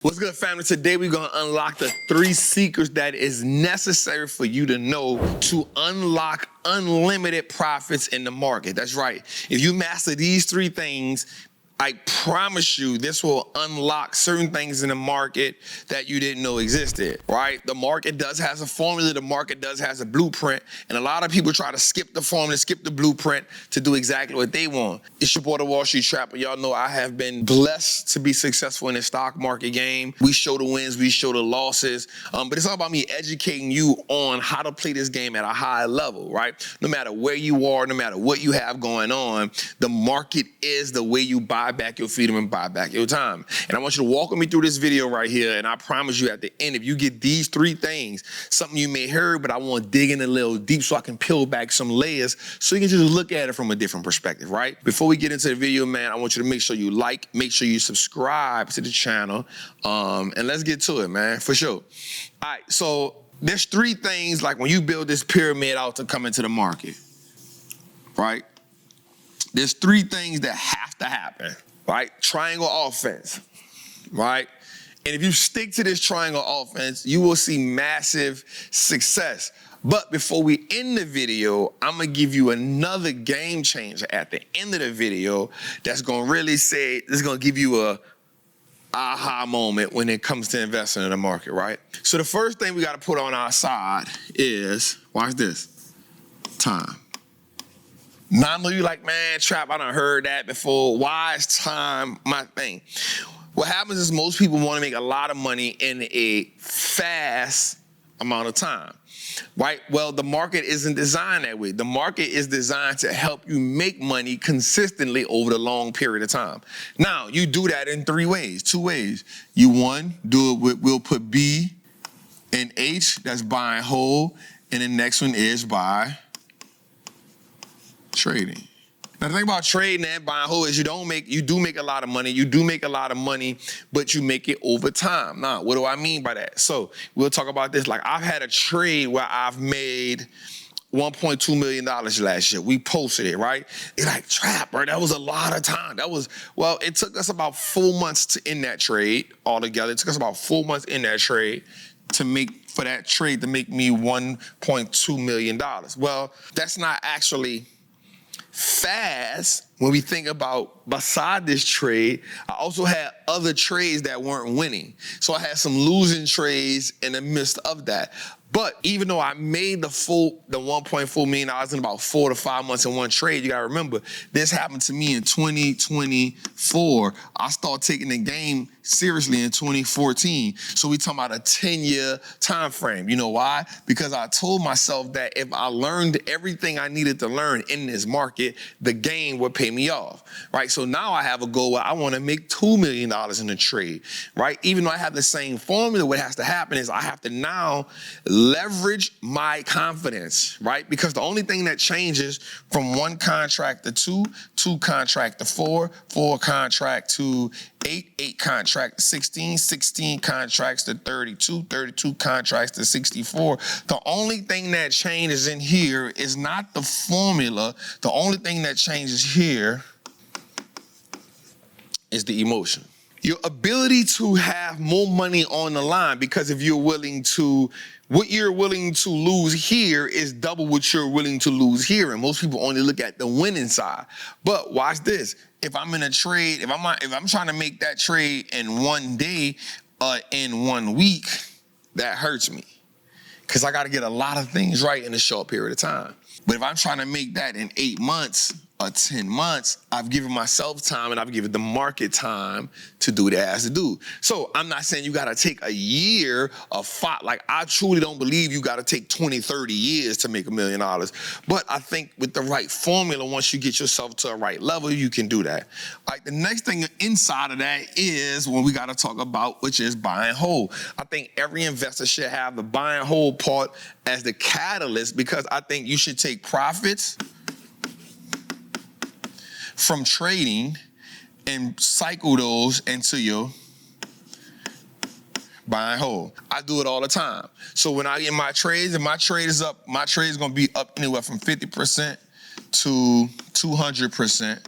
What's good, family? Today we're gonna unlock the 3 secrets that is necessary for you to know to unlock unlimited profits in the market. That's right. If you master these 3 things, I promise you this will unlock certain things in the market that you didn't know existed, right? The market does has a formula, the market does has a blueprint, and a lot of people try to skip the formula, skip the blueprint to do exactly what they want. It's your boy, the Wall Street Trapper. Y'all know I have been blessed to be successful in the stock market game. We show the wins, we show the losses, but it's all about me educating you on how to play this game at a high level, right? No matter where you are, no matter what you have going on, the market is the way you buy back your freedom and buy back your time. And I want you to walk with me through this video right here, and I promise you at the end, if you get these 3 things, something you may heard, but I want to dig in a little deep so I can peel back some layers so you can just look at it from a different perspective, right? Before we get into the video, man, I want you to make sure you like, make sure you subscribe to the channel, and let's get to it, man, for sure. All right, so there's 3 things, like when you build this pyramid out to come into the market, right? There's 3 things that have to happen, right? Triangle offense, right? And if you stick to this triangle offense, you will see massive success. But before we end the video, I'm gonna give you another game changer at the end of the video that's gonna really say, it's gonna give you a aha moment when it comes to investing in the market, right? So the first thing we gotta put on our side is, watch this, time. Now, I know you like, man, Trap, I done heard that before. Why is time my thing? What happens is most people want to make a lot of money in a fast amount of time, right? Well, the market isn't designed that way. The market is designed to help you make money consistently over the long period of time. Now, you do that in 3 ways, 2 ways. You, one, do it with, we'll put B and H, that's buy and hold, and the next one is by trading. Now the thing about trading and buying and hold is you do make a lot of money, but you make it over time. Now, what do I mean by that? So we'll talk about this. Like, I've had a trade where I've made $1.2 million last year. We posted it, right? It's like, Trap, bro, that was a lot of time. Well, it took us about 4 months to end that trade altogether. It took us about 4 months in that trade to make me $1.2 million. Well, that's not actually fast when we think about beside this trade. I also had other trades that weren't winning. So I had some losing trades in the midst of that. But even though I made the $1.4 million in about 4 to 5 months in one trade, you gotta remember, this happened to me in 2024. I started taking the game seriously in 2014. So we talking about a 10-year time frame. You know why? Because I told myself that if I learned everything I needed to learn in this market, the game would pay me off, right? So now I have a goal where I want to make $2 million in a trade, right? Even though I have the same formula, what has to happen is I have to now leverage my confidence, right? Because the only thing that changes from 1 contract to 2 contract to 4 contract to 8 contract to 16 contracts to 32 contracts to 64. The only thing that changes in here is not the formula. The only thing that changes here is the emotion. Your ability to have more money on the line, because if you're willing to, what you're willing to lose here is double what you're willing to lose here. And most people only look at the winning side. But watch this. If I'm in a trade, if I'm trying to make that trade in 1 day, in 1 week, that hurts me. Because I got to get a lot of things right in a short period of time. But if I'm trying to make that in 8 months or 10 months, I've given myself time and I've given the market time to do what it has to do. So I'm not saying you got to take a year of fight. Like, I truly don't believe you got to take 20, 30 years to make $1 million. But I think with the right formula, once you get yourself to a right level, you can do that. All right, the next thing inside of that is what we got to talk about, which is buy and hold. I think every investor should have the buy and hold part as the catalyst, because I think you should take profits from trading and cycle those into your buy and hold. I do it all the time. So when I get my trades, and my trade is up, my trade is gonna be up anywhere from 50% to 200%,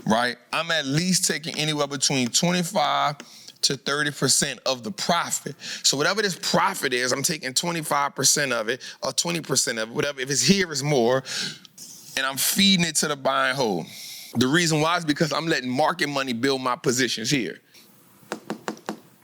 right? I'm at least taking anywhere between 25 to 30% of the profit. So whatever this profit is, I'm taking 25% of it or 20% of it, whatever. If it's here, it's more, and I'm feeding it to the buy and hold. The reason why is because I'm letting market money build my positions here.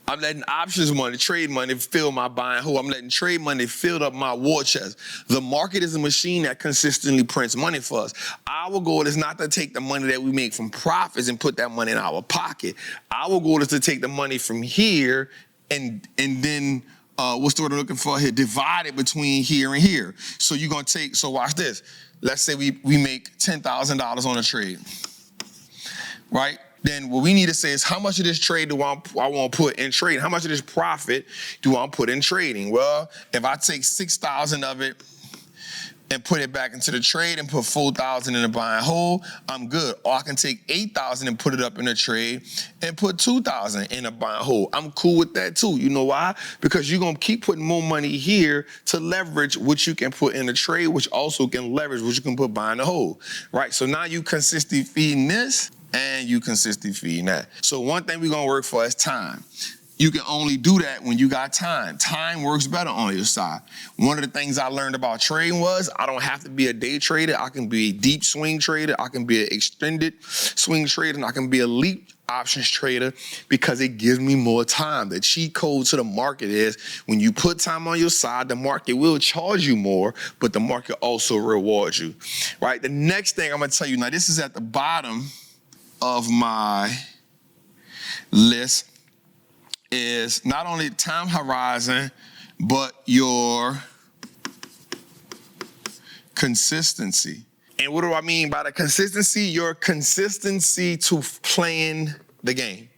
I'm letting options money, trade money fill my buy and hold. I'm letting trade money fill up my war chest. The market is a machine that consistently prints money for us. Our goal is not to take the money that we make from profits and put that money in our pocket. Our goal is to take the money from here and then what's the word I'm looking for here? Divide it between here and here. So you're gonna take, so watch this. Let's say we make $10,000 on a trade, right? Then what we need to say is how much of this trade do I want to put in trading? How much of this profit do I put in trading? Well, if I take 6,000 of it and put it back into the trade and put 4,000 in the buy and hold, I'm good. Or I can take 8,000 and put it up in the trade and put 2,000 in a buy and hold. I'm cool with that too. You know why? Because you're going to keep putting more money here to leverage what you can put in the trade, which also can leverage what you can put buy and hold, right? So now you consistently feeding this and you consistently feeding that. So one thing we're going to work for is time. You can only do that when you got time. Time works better on your side. One of the things I learned about trading was I don't have to be a day trader. I can be a deep swing trader. I can be an extended swing trader. And I can be a leap options trader because it gives me more time. The cheat code to the market is when you put time on your side, the market will charge you more, but the market also rewards you, right? The next thing I'm going to tell you, now this is at the bottom of my list, is not only time horizon, but your consistency. And what do I mean by the consistency? Your consistency to playing the game.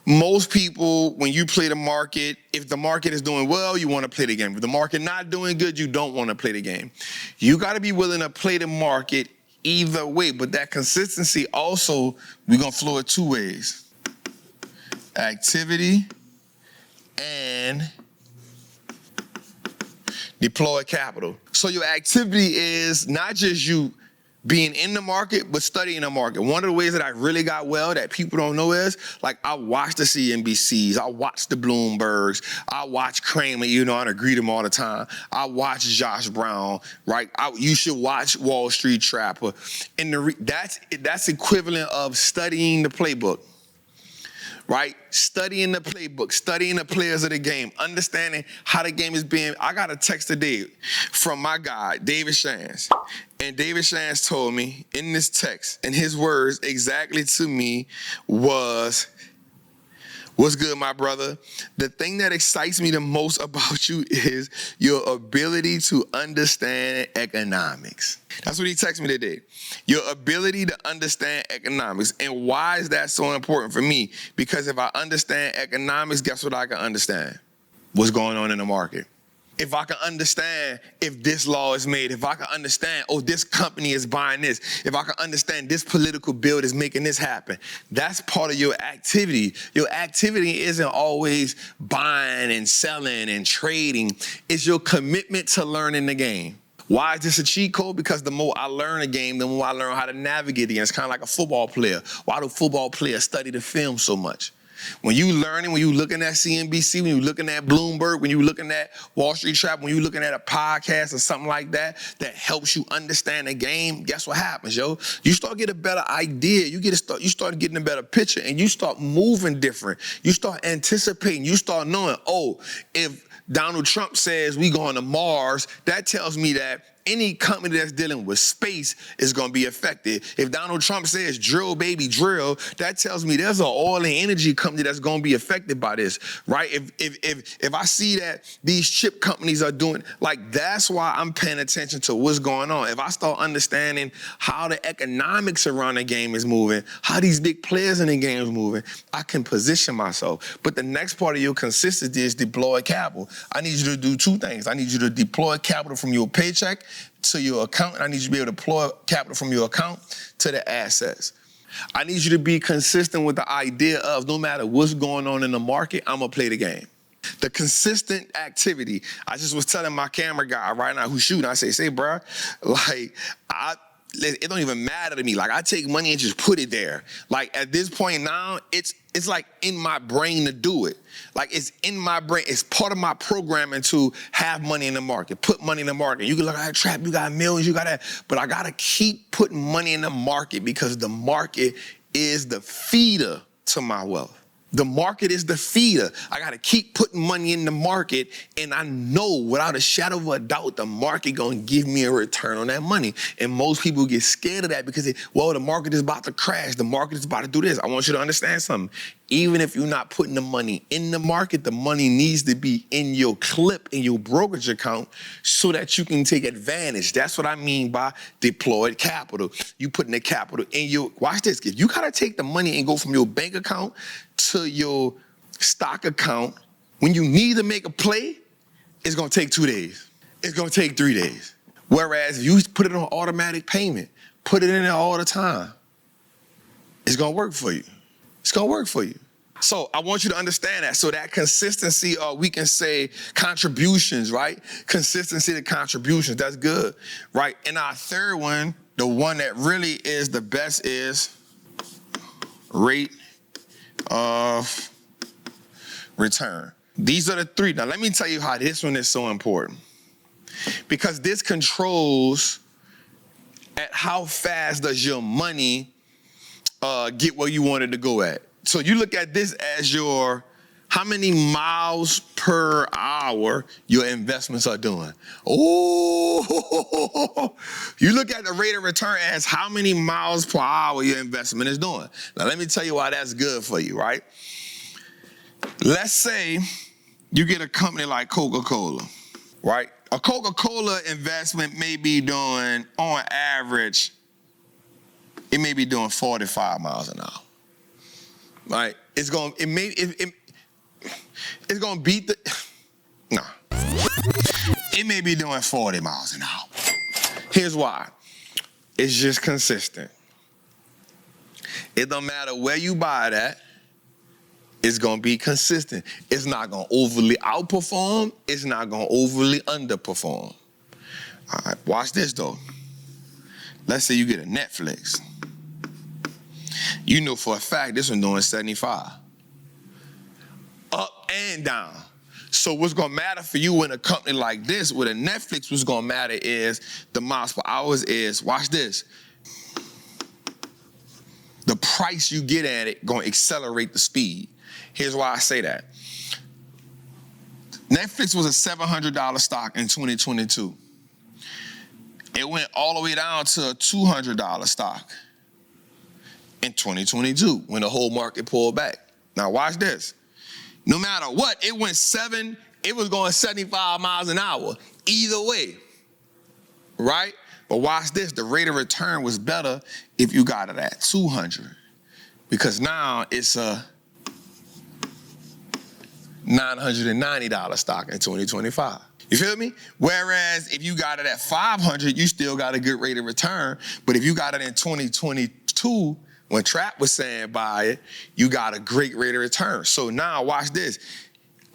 Most people, when you play the market, if the market is doing well, you want to play the game. If the market not doing good, you don't want to play the game. You got to be willing to play the market either way. But that consistency also, we're going to flow it two ways. Activity and deploy capital. So your activity is not just you being in the market, but studying the market. One of the ways that I really got well that people don't know is, like, I watch the CNBCs, I watch the Bloombergs, I watch Kramer, you know, I agree with him all the time. I watch Josh Brown, right? You should watch Wallstreet Trapper. And that's equivalent of studying the playbook. Right? Studying the playbook, studying the players of the game, understanding how the game is being. I got a text today from my guy, David Shands. And David Shands told me in this text, and his words exactly to me was, "What's good, my brother? The thing that excites me the most about you is your ability to understand economics." That's what he texted me today. Your ability to understand economics. And why is that so important for me? Because if I understand economics, guess what I can understand? What's going on in the market. If I can understand if this law is made, if I can understand, oh, this company is buying this, if I can understand this political bill is making this happen, that's part of your activity. Your activity isn't always buying and selling and trading. It's your commitment to learning the game. Why is this a cheat code? Because the more I learn a game, the more I learn how to navigate it. It's kind of like a football player. Why do football players study the film so much? When you learning, when you looking at CNBC, when you looking at Bloomberg, when you looking at Wallstreet Trap, when you looking at a podcast or something like that, that helps you understand the game, guess what happens, yo? You start getting a better idea. You start getting a better picture, and you start moving different. You start anticipating. You start knowing, oh, if Donald Trump says we going to Mars, that tells me that any company that's dealing with space is going to be affected. If Donald Trump says drill, baby, drill, that tells me there's an oil and energy company that's going to be affected by this, right? If I see that these chip companies are doing, like, that's why I'm paying attention to what's going on. If I start understanding how the economics around the game is moving, how these big players in the game is moving, I can position myself. But the next part of your consistency is deploy capital. I need you to do two things. I need you to deploy capital from your paycheck to your account, and I need you to be able to deploy capital from your account to the assets. I need you to be consistent with the idea of no matter what's going on in the market, I'm going to play the game. The consistent activity. I just was telling my camera guy right now who's shooting, I say, bro, like, it don't even matter to me. Like, I take money and just put it there. Like, at this point now, it's like in my brain to do it. Like, it's in my brain. It's part of my programming to have money in the market, put money in the market. You can look at that trap, you got millions, you got that. But I got to keep putting money in the market because the market is the feeder to my wealth. The market is the feeder. I got to keep putting money in the market, and I know without a shadow of a doubt the market going to give me a return on that money. And most people get scared of that because, the market is about to crash. The market is about to do this. I want you to understand something. Even if you're not putting the money in the market, the money needs to be in your clip, in your brokerage account, so that you can take advantage. That's what I mean by deployed capital. You putting the capital in your, watch this, if you got to take the money and go from your bank account to your stock account, when you need to make a play, it's going to take 2 days. It's going to take 3 days. Whereas if you put it on automatic payment, put it in there all the time, it's going to work for you. It's going to work for you. So I want you to understand that. So that consistency, we can say contributions, right? Consistency to contributions, that's good, right? And our third one, the one that really is the best, is rate of return. These are the three. Now, let me tell you how this one is so important. Because this controls at how fast does your money get where you wanted to go at. So you look at this as your, how many miles per hour your investments are doing. Oh, you look at the rate of return as how many miles per hour your investment is doing. Now, let me tell you why that's good for you, right? Let's say you get a company like Coca-Cola, right? A Coca-Cola investment may be doing, on average, it may be doing 45 miles an hour, right? It's going to beat the, no. It may be doing 40 miles an hour. Here's why. It's just consistent. It don't matter where you buy it at. It's going to be consistent. It's not going to overly outperform. It's not going to overly underperform. All right, watch this though. Let's say you get a Netflix. You know for a fact this one doing 75. Up and down. So what's going to matter for you in a company like this, with a Netflix, what's going to matter is the miles per hour is, watch this, the price you get at it going to accelerate the speed. Here's why I say that. Netflix was a $700 stock in 2022. It went all the way down to a $200 stock in 2022 when the whole market pulled back. Now watch this. No matter what, it was going 75 miles an hour either way, right? But watch this, the rate of return was better if you got it at 200, because now it's a $990 stock in 2025. You feel me? Whereas if you got it at 500, you still got a good rate of return. But if you got it in 2022, when Trap was saying buy it, you got a great rate of return. So now watch this.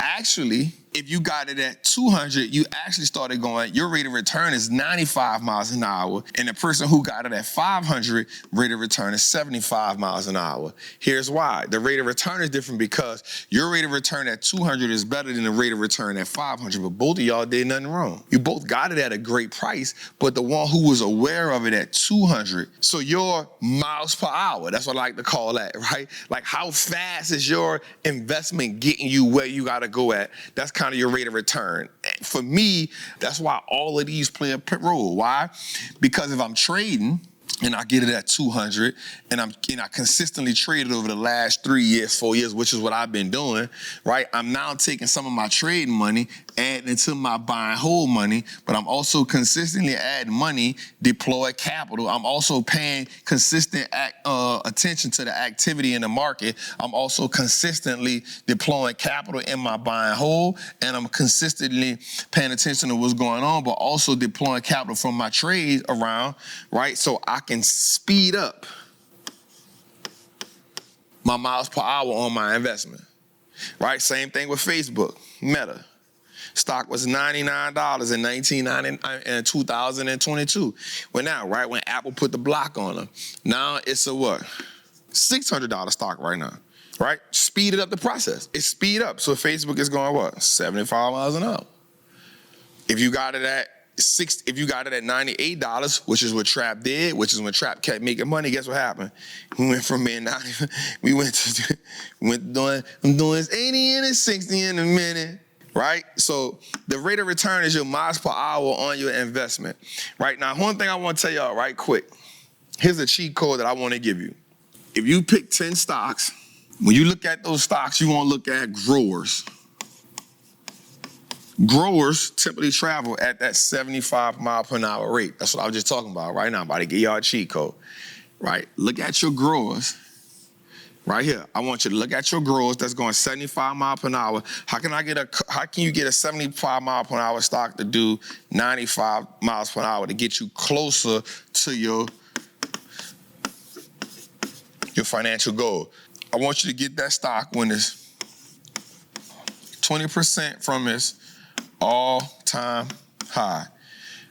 Actually, if you got it at 200, you actually started going, your rate of return is 95 miles an hour. And the person who got it at 500, rate of return is 75 miles an hour. Here's why. The rate of return is different because your rate of return at 200 is better than the rate of return at 500. But both of y'all did nothing wrong. You both got it at a great price, but the one who was aware of it at 200. So your miles per hour, that's what I like to call that, right? Like how fast is your investment getting you where you got to go at? That's kind of your rate of return. For me, that's why all of these play a role. Why? Because if I'm trading and I get it at 200 and I consistently traded over the last 3 years, 4 years, which is what I've been doing, right? I'm now taking some of my trading money, adding it to my buy and hold money, but I'm also consistently adding money, deploy capital. I'm also paying consistent attention to the activity in the market. I'm also consistently deploying capital in my buy and hold, and I'm consistently paying attention to what's going on, but also deploying capital from my trades around, right? So I can speed up my miles per hour on my investment, right? Same thing with Facebook, Meta. Stock was $99 in 2022. Well, now, right when Apple put the block on them, now it's a what? $600 stock right now, right? Speeded up the process. It's speed up. So Facebook is going what? 75 miles an hour. If you got it at $98, which is what Trap did, which is when Trap kept making money, guess what happened? We went from being 90, we went doing, I'm doing this 80 and it's 60 in a minute, right? So the rate of return is your miles per hour on your investment, right? Now, one thing I want to tell y'all right quick. Here's a cheat code that I want to give you. If you pick 10 stocks, when you look at those stocks, you want to look at growers. Growers typically travel at that 75 mile per hour rate. That's what I was just talking about right now. I'm about to give y'all a cheat code, right? Look at your growers right here. I want you to look at your growers that's going 75 mile per hour. How can you get a 75 mile per hour stock to do 95 miles per hour to get you closer to your financial goal? I want you to get that stock when it's 20% from its all-time high.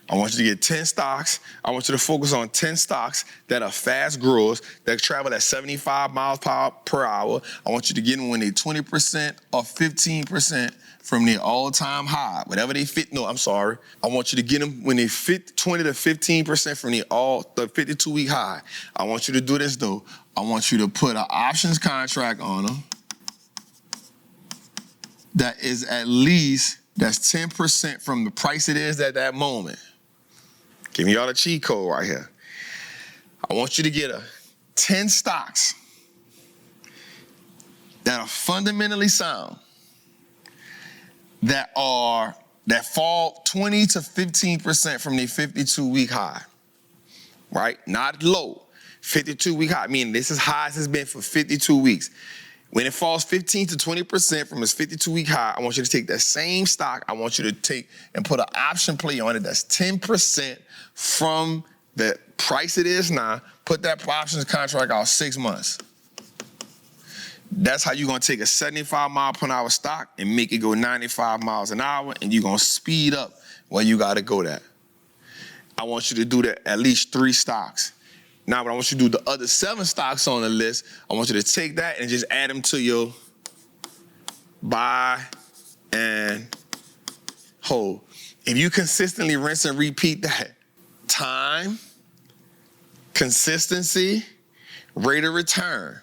I want you to get 10 stocks. I want you to focus on 10 stocks that are fast growers that travel at 75 miles per hour. I want you to get them when they're 20% or 15% from their all-time high. Whatever they fit. No, I'm sorry. I want you to get them when they fit 20 to 15% from the 52-week high. I want you to do this though. I want you to put an options contract on them that is at least, that's 10% from the price it is at that moment. Give me y'all the cheat code right here. I want you to get 10 stocks that are fundamentally sound, that fall 20 to 15% from the 52-week high, right? Not low, 52-week high, meaning this is high as it's been for 52 weeks. When it falls 15 to 20% from its 52-week high, I want you to take that same stock. I want you to take and put an option play on it that's 10% from the price it is now. Put that options contract out 6 months. That's how you're going to take a 75 mile per hour stock and make it go 95 miles an hour, and you're going to speed up where you got to go at. I want you to do that at least 3 stocks. Now, what I want you to do, the other 7 stocks on the list, I want you to take that and just add them to your buy and hold. If you consistently rinse and repeat that, time, consistency, rate of return.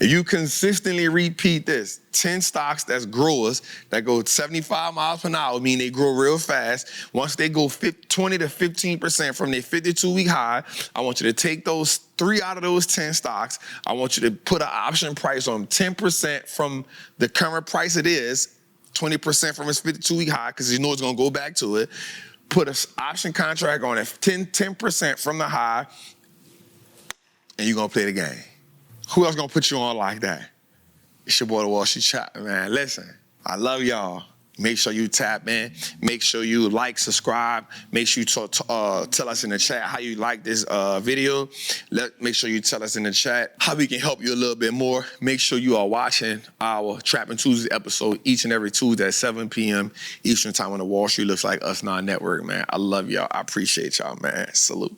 If you consistently repeat this, 10 stocks that's growers that go 75 miles per hour, meaning they grow real fast. Once they go 20 to 15% from their 52-week high, I want you to take those 3 out of those 10 stocks. I want you to put an option price on 10% from the current price it is, 20% from its 52-week high, because you know it's going to go back to it. Put an option contract on it, 10% from the high, and you're going to play the game. Who else gonna put you on like that? It's your boy, the Wallstreet Chop, man. Listen, I love y'all. Make sure you tap in. Make sure you like, subscribe. Make sure you tell us in the chat how you like this video. Make sure you tell us in the chat how we can help you a little bit more. Make sure you are watching our Trapping Tuesday episode each and every Tuesday at 7 p.m. Eastern time on the Wall Street Looks Like Us Now network, man. I love y'all. I appreciate y'all, man. Salute.